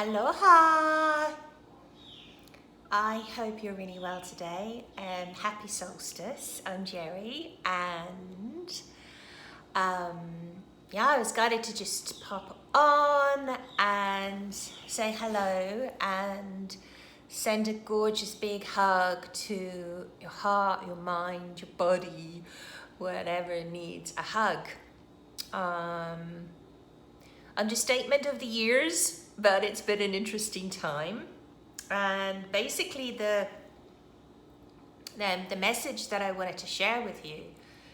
Aloha! I hope you're really well today. Happy solstice. I'm Jerry, and I was guided to just pop on and say hello and send a gorgeous big hug to your heart, your mind, your body, whatever needs a hug. Understatement of the years, but it's been an interesting time. And basically the message that I wanted to share with you,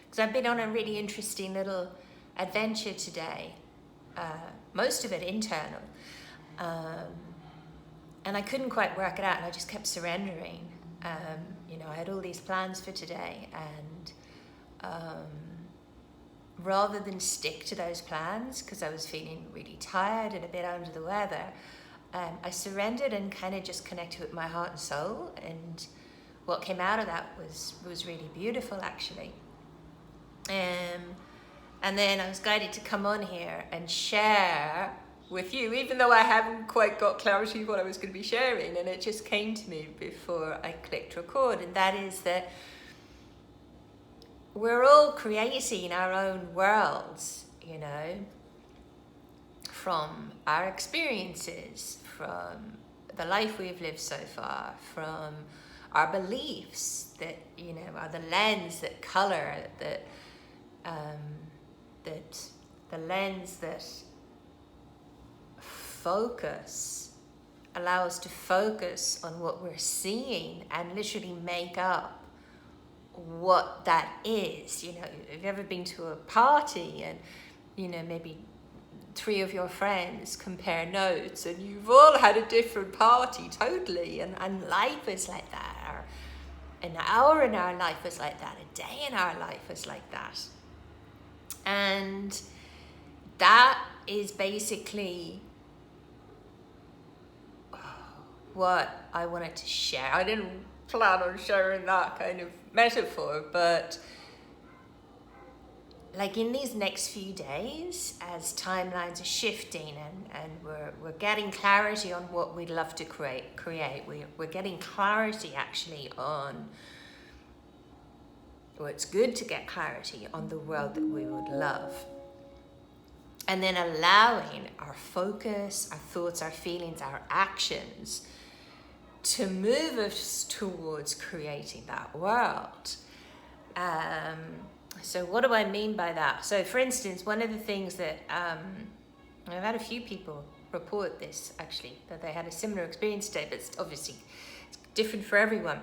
because I've been on a really interesting little adventure today, most of it internal, and I couldn't quite work it out, and I just kept surrendering. I had all these plans for today, and rather than stick to those plans, because I was feeling really tired and a bit under the weather, I surrendered and kind of just connected with my heart and soul, and what came out of that was really beautiful, actually. And then I was guided to come on here and share with you, even though I haven't quite got clarity of what I was going to be sharing, and it just came to me before I clicked record, and that is that we're all creating our own worlds, from our experiences, from the life we've lived so far, from our beliefs that, are the lens that color, that the lens that allow us to focus on what we're seeing and literally make up what that is. If you've ever been to a party and, maybe 3 of your friends compare notes, and you've all had a different party totally, and life is like that, or an hour in our life is like that, a day in our life is like that. And that is basically what I wanted to share. I didn't plan on sharing that kind of metaphor, but like in these next few days, as timelines are shifting and we're getting clarity on what we'd love to create, we're getting clarity actually on, or it's good to get clarity on the world that we would love. And then allowing our focus, our thoughts, our feelings, our actions to move us towards creating that world. So what do I mean by that? So for instance, one of the things that I've had a few people report this actually, that they had a similar experience today, but it's different for everyone.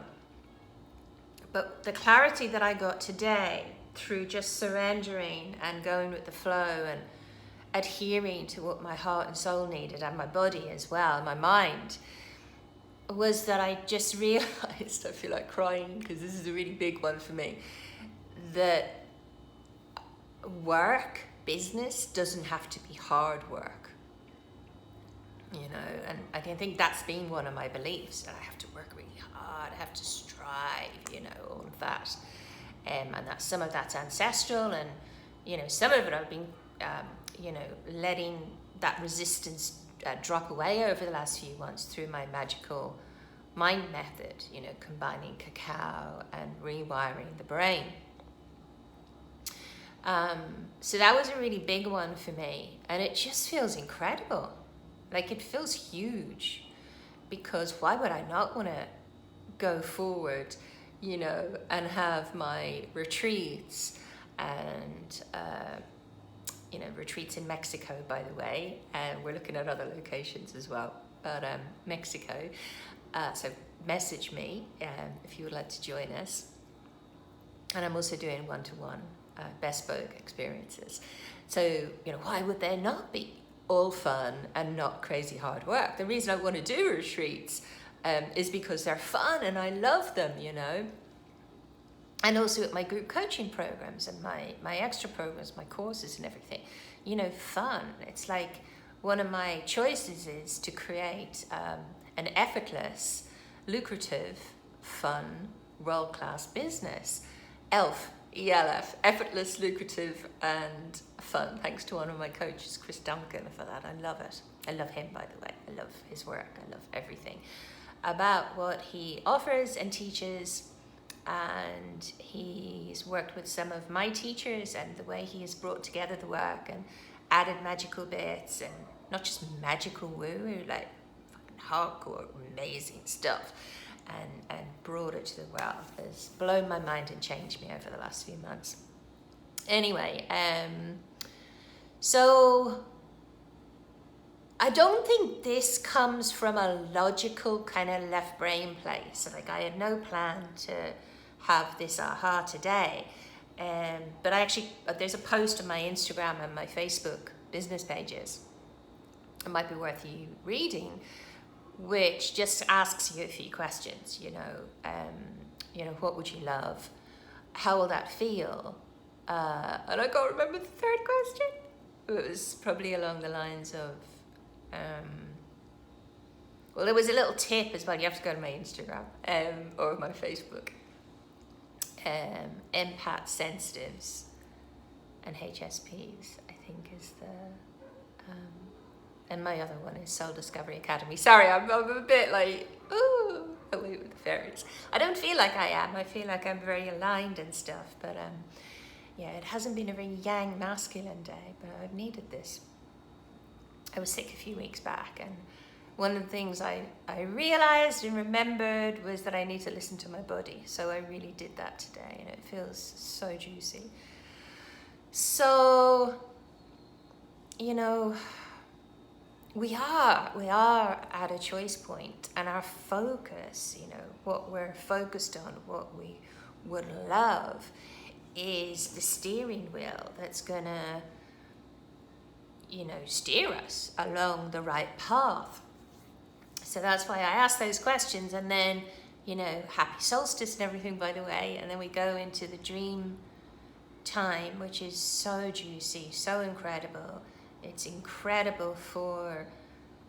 But the clarity that I got today through just surrendering and going with the flow and adhering to what my heart and soul needed, and my body as well, my mind, was that I just realized, I feel like crying because this is a really big one for me, that business doesn't have to be hard work, and I think that's been one of my beliefs, that I have to work really hard, I have to strive, all of that, and some of that's ancestral, and some of it I've been letting that resistance drop away over the last few months through my magical mind method, combining cacao and rewiring the brain. So that was a really big one for me, and it just feels incredible. Like, it feels huge, because why would I not want to go forward, and have my retreats and, retreats in Mexico, by the way, and we're looking at other locations as well, but Mexico. So message me if you would like to join us. And I'm also doing one-to-one bespoke experiences. So, why would there not be all fun and not crazy hard work? The reason I want to do retreats is because they're fun and I love them, And also with my group coaching programs and my extra programs, my courses and everything, fun. It's like one of my choices is to create an effortless, lucrative, fun, world-class business. ELF ELF, effortless, lucrative, and fun. Thanks to one of my coaches, Chris Duncan, for that. I love it. I love him, by the way. I love his work. I love everything about what he offers and teaches. And he's worked with some of my teachers, and the way he has brought together the work and added magical bits, and not just magical woo-woo, like fucking hardcore, amazing stuff, and brought it to the world. Has blown my mind and changed me over the last few months. Anyway, so I don't think this comes from a logical kind of left brain place. Like, I had no plan to have this aha today. But I actually, there's a post on my Instagram and my Facebook business pages. It might be worth you reading, which just asks you a few questions. You know, what would you love? How will that feel? And I can't remember the third question. It was probably along the lines of, well, there was a little tip as well. You have to go to my Instagram or my Facebook. Empath sensitives and HSPs, I think, is the and my other one is Soul Discovery Academy. Sorry, I'm a bit like, ooh, away with the fairies. I don't feel like I am. I feel like I'm very aligned and stuff, but yeah, it hasn't been a very yang masculine day, but I've needed this. I was sick a few weeks back, and one of the things I realized and remembered was that I need to listen to my body. So I really did that today, and it feels so juicy. So, you know, we are at a choice point, and our focus, you know, what we're focused on, what we would love, is the steering wheel that's gonna, you know, steer us along the right path. So that's why I ask those questions, and then, you know, happy solstice and everything, by the way, and then we go into the dream time, which is so juicy, so incredible. It's incredible for,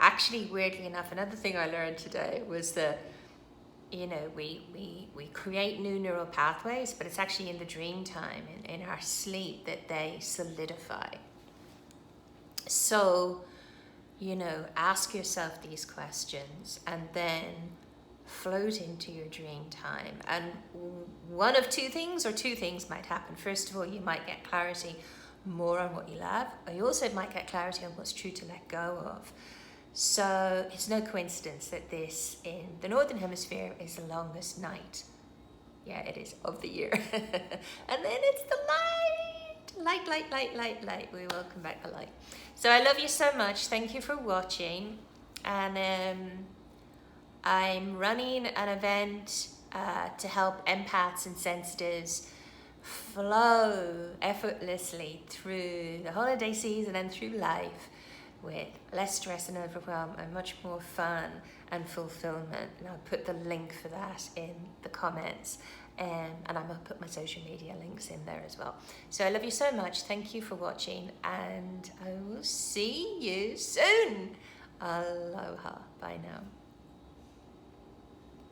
actually, weirdly enough, another thing I learned today was that, you know, we create new neural pathways, but it's actually in the dream time, in our sleep, that they solidify. So, you know, ask yourself these questions and then float into your dream time. And one of two things, or two things might happen. First of all, you might get clarity more on what you love, or you also might get clarity on what's true to let go of. So it's no coincidence that this, in the Northern Hemisphere, is the longest night. Yeah, it is, of the year. And then it's the light. Light. We welcome back the light. So I love you so much. Thank you for watching. And I'm running an event to help empaths and sensitives flow effortlessly through the holiday season and through life with less stress and overwhelm and much more fun and fulfillment. And I'll put the link for that in the comments. And I'm going to put my social media links in there as well. So I love you so much. Thank you for watching, and I will see you soon. Aloha. Bye now.